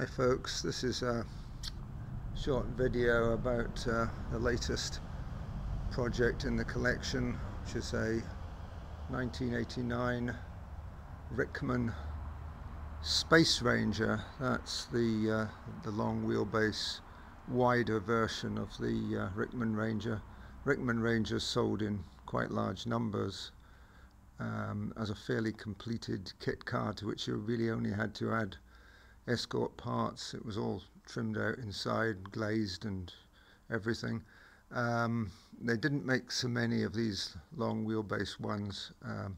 Hi folks, this is a short video about the latest project in the collection, which is a 1989 Rickman Space Ranger. That's the long wheelbase, wider version of the Rickman Ranger. Rickman Rangers sold in quite large numbers as a fairly completed kit car to which you really only had to add Escort parts. It was all trimmed out inside, glazed and everything. They didn't make so many of these long wheelbase ones. I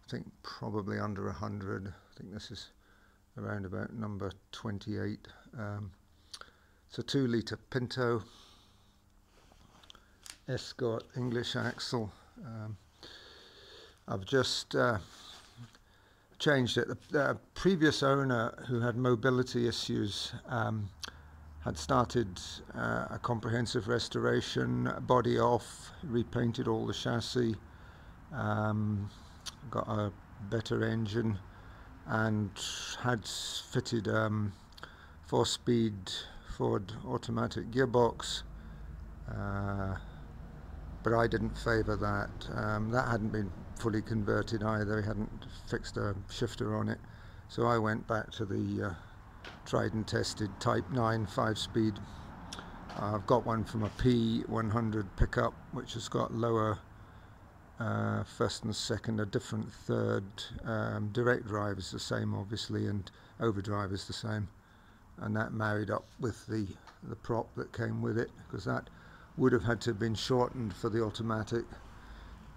think probably under 100. I think this is around about number 28. It's a 2-litre Pinto, Escort English axle. I've just changed it. The previous owner, who had mobility issues, had started a comprehensive restoration, body off, repainted all the chassis, got a better engine, and had fitted 4-speed Ford automatic gearbox, but I didn't favour that. That hadn't been fully converted either. He hadn't fixed a shifter on it, so I went back to the tried and tested Type 9 5-speed. I've got one from a P100 pickup, which has got lower first and second, a different third. Direct drive is the same obviously, and overdrive is the same, and that married up with the prop that came with it, because that would have had to have been shortened for the automatic.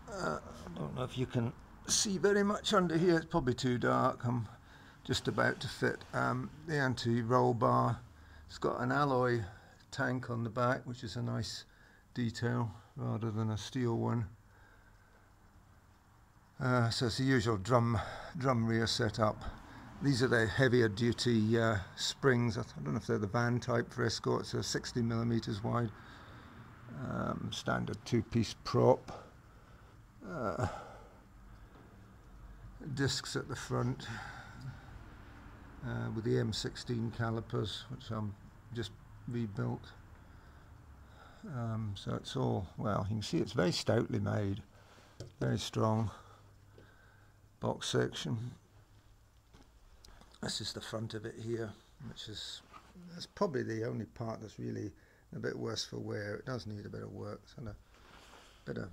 I don't know if you can see very much under here, it's probably too dark. I'm just about to fit the anti-roll bar. It's got an alloy tank on the back, which is a nice detail rather than a steel one. So it's the usual drum rear setup. These are the heavier duty springs. I don't know if they're the van type for Escorts. They're 60mm wide. Standard 2-piece prop. Discs at the front with the M16 calipers, which I'm just rebuilt. So it's all, well, you can see it's very stoutly made, very strong. Box section. This is the front of it here, which is, that's probably the only part that's really a bit worse for wear. It does need a bit of work. It's had a bit of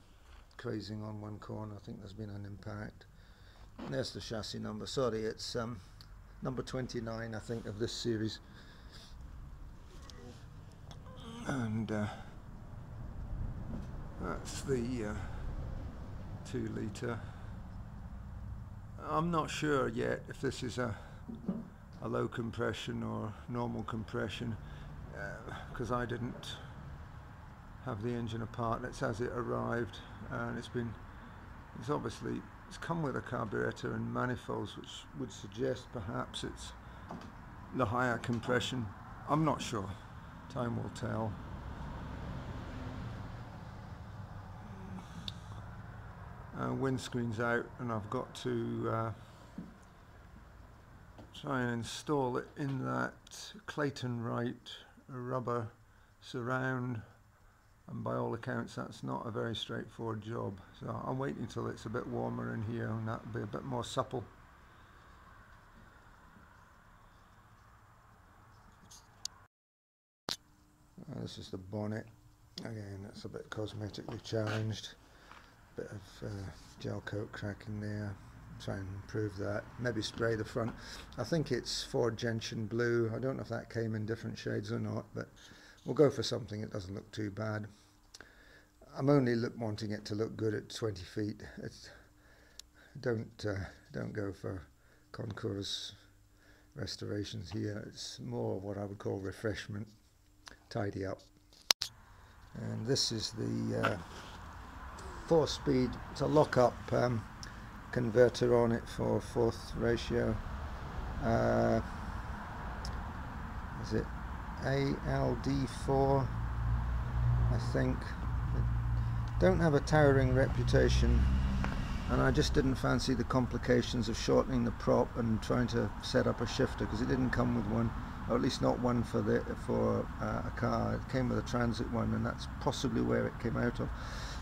crazing on one corner. I think there's been an impact. And there's the chassis number. Sorry, it's number 29, I think, of this series. And that's the 2-litre. I'm not sure yet if this is a low compression or normal compression, because I didn't have the engine apart. It's as it arrived, and it's come with a carburetor and manifolds, which would suggest perhaps it's the higher compression. I'm not sure. Time will tell. Windscreen's out, and I've got to try and install it in that Clayton Wright rubber surround, and by all accounts that's not a very straightforward job, so I'm waiting until it's a bit warmer in here, and that'll be a bit more supple. This is the bonnet. Again, that's a bit cosmetically challenged. Bit of gel coat cracking there. Try and improve that. Maybe spray the front. I think it's Ford Gentian blue. I don't know if that came in different shades or not, but we'll go for something that doesn't look too bad. I'm only wanting it to look good at 20 feet. Don't go for concours restorations here. It's more of what I would call refreshment, tidy up. And this is the 4-speed. It's a lock-up converter on it for 4th ratio. Is it ALD4? I think. Don't have a towering reputation and I just didn't fancy the complications of shortening the prop and trying to set up a shifter, because it didn't come with one, or at least not one for a car. It came with a transit one, and that's possibly where it came out of.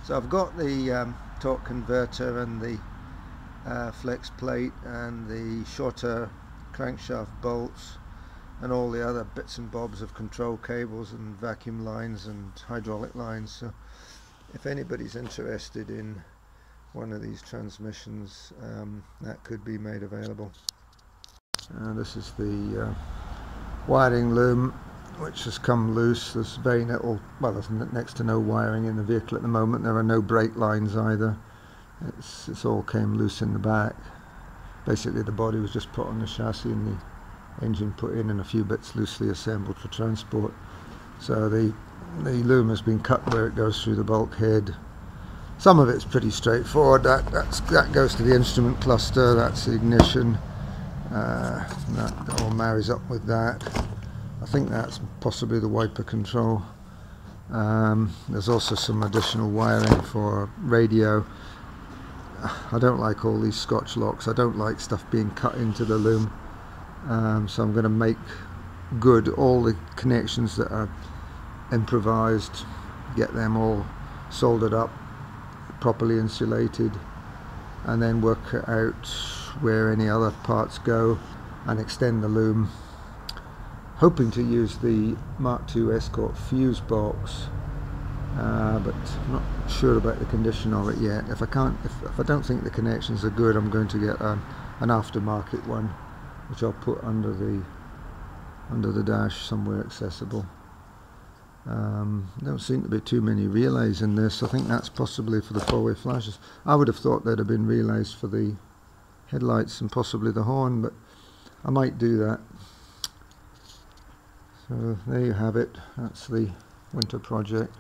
So I've got the torque converter and the flex plate and the shorter crankshaft bolts and all the other bits and bobs of control cables and vacuum lines and hydraulic lines. So if anybody's interested in one of these transmissions, that could be made available. This is the wiring loom, which has come loose. There's very little, well, there's next to no wiring in the vehicle at the moment. There are no brake lines either. It's all came loose in the back. Basically the body was just put on the chassis and the engine put in, and a few bits loosely assembled for transport. So the loom has been cut where it goes through the bulkhead. Some of it's pretty straightforward. That goes to the instrument cluster. That's the ignition. That all marries up with that. I think that's possibly the wiper control. There's also some additional wiring for radio. I don't like all these Scotch locks. I don't like stuff being cut into the loom. So I'm going to make good all the connections that are improvised, get them all soldered up, properly insulated, and then work out where any other parts go and extend the loom, hoping to use the Mk2 Escort fuse box, but I'm not sure about the condition of it yet. If I don't think the connections are good, I'm going to get an aftermarket one, which I'll put under the dash somewhere accessible. There don't seem to be too many relays in this. I think that's possibly for the four-way flashes. I would have thought there'd have been relays for the headlights and possibly the horn, but I might do that. So there you have it. That's the winter project.